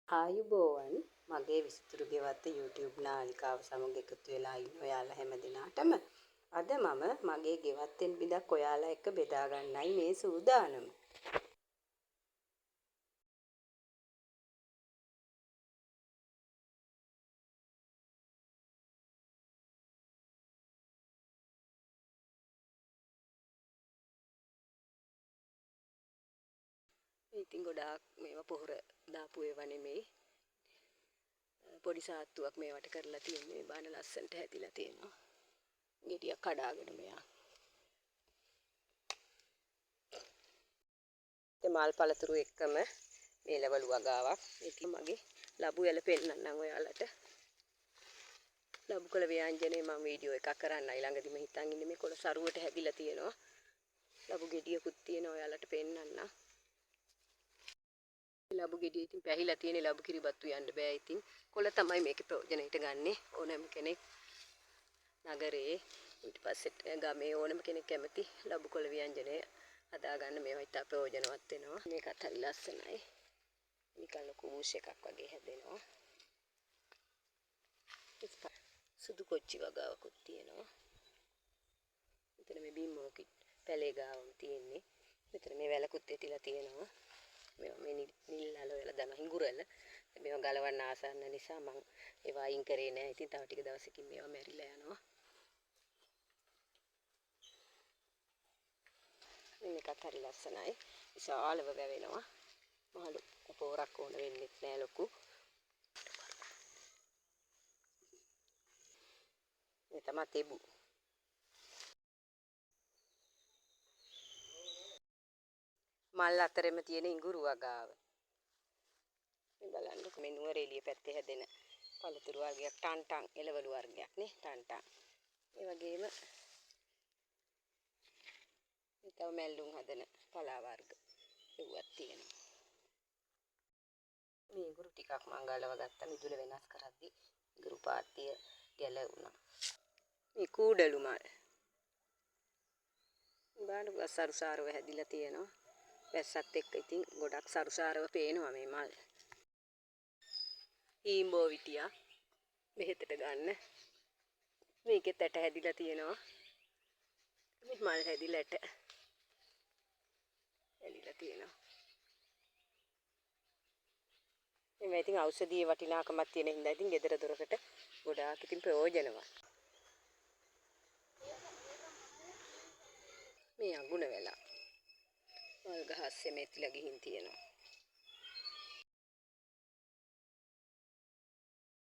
ආයුබෝවන් මගේ විසිතුරු ගෙවත්ත YouTube නාලිකාව සමග එකතු වෙලා ඉන්න ඔයාලා හැම දිනාටම අද මම මගේ ගෙවත්තෙන් බිඳක් ඔයාලා එක්ක බෙදා ගන්නයි මේ සූදානම. ඉතින් ගොඩාක් මේවා පොහොර දාපු ඒවා නෙමෙයි. පොඩි සාත්තුවක් මේවට කරලා තියෙන්නේ බාන ලස්සනට හැදිලා තියෙනවා. ගෙඩියක් කඩාගෙන මෙයා. මල් පළතුරු එක්කම මේ ලැබළු වගාවක්. ඉතින් මගේ ලැබු එල පෙන්නන්නම් ඔයාලට. ලැබු කළ ව්‍යංජනේ මම වීඩියෝ එකක් කරන්නයි ළඟදිම හිතන් ඉන්නේ මේ කොළ සරුවට හැදිලා තියෙනවා. ලැබු ගෙඩියකුත් තියෙනවා ඔයාලට පෙන්නන්නම්. ලැබු ගෙඩිය ඉතින් පැහිලා තියෙන ලැබු කිරිබත්තු යන්න බෑ ඉතින් කොළ තමයි මේකේ ප්‍රයෝජනෙට ගන්නෙ ඕනෑම කෙනෙක් නගරේ ඊට පස්සේ ගමේ ඕනෑම කෙනෙක් කැමති ලැබු කොළ ව්‍යංජනය හදාගන්න මේවා ඉතා ප්‍රයෝජනවත් වෙනවා මේකත් හරි ලස්සනයි නිකන් ලොකු ඌෂ් එකක් වගේ හැදෙනවා සුදු කොච්චි වගාවකුත් තියෙනවා මෙතන මේ බිම්මෝකි පැලේ ගාවම තියෙන්නේ මෙතන මේ වැලකුත් ඇතිලා තියෙනවා මේවා මේ නිල් අල වල දම හිඟුරල මේවා ගලවන්න ආසන්න නිසා මම ඒවා අයින් කරේ නෑ ඉතින් තව ටික දවසකින් මේවා මැරිලා යනවා මේකත් හරි ලස්සනයි විශාලව වැවෙනවා මහලු පොරක් ඕන වෙන්නේ නෑ ලොකු මේ තමයි තෙබු මල් අතරෙම තියෙන ඉඟුරු වගාව මේ බලන්නකො මේ නුවර එළිය පැත්තේ හැදෙන පළතුරු වර්ගයක් ටන්ටන් එළවලු වර්ගයක් නේ ටන්ටන් ඒ වගේම මේ තව මැල්ලුම් හදන පලා වර්ග ඒවත් තියෙනවා මේ ඉඟුරු ටිකක් මං ගලව ගත්තා මිදුල වෙනස් කරද්දී ඉඟුරු පාටිය ගැලවුණා මේ කූඩලු මල් බලන්න සරුසාරව හැදිලා තියෙනවා වැස්සත් එක්ක ඉතින් ගොඩක් සරුසාරව පේනවා මේ මල් හීම්බෝ විටියා මෙහෙතට ගන්න මේකෙත් ඇට හැදිලා තියෙනවා මේ මල් හැදිලා ඇට හැදිලා තියෙනවා මේ ඉතින් ඖෂධීය වටිනාකමක් තියෙන හින්දා ඉතින් ගෙදර දොරකට ගොඩාක් ඉතින් ප්‍රයෝජනවත් මේ අඟුණ වෙලා මල් ගහ ඇස්සේ මෙතිලා ගිහින් තියෙනවා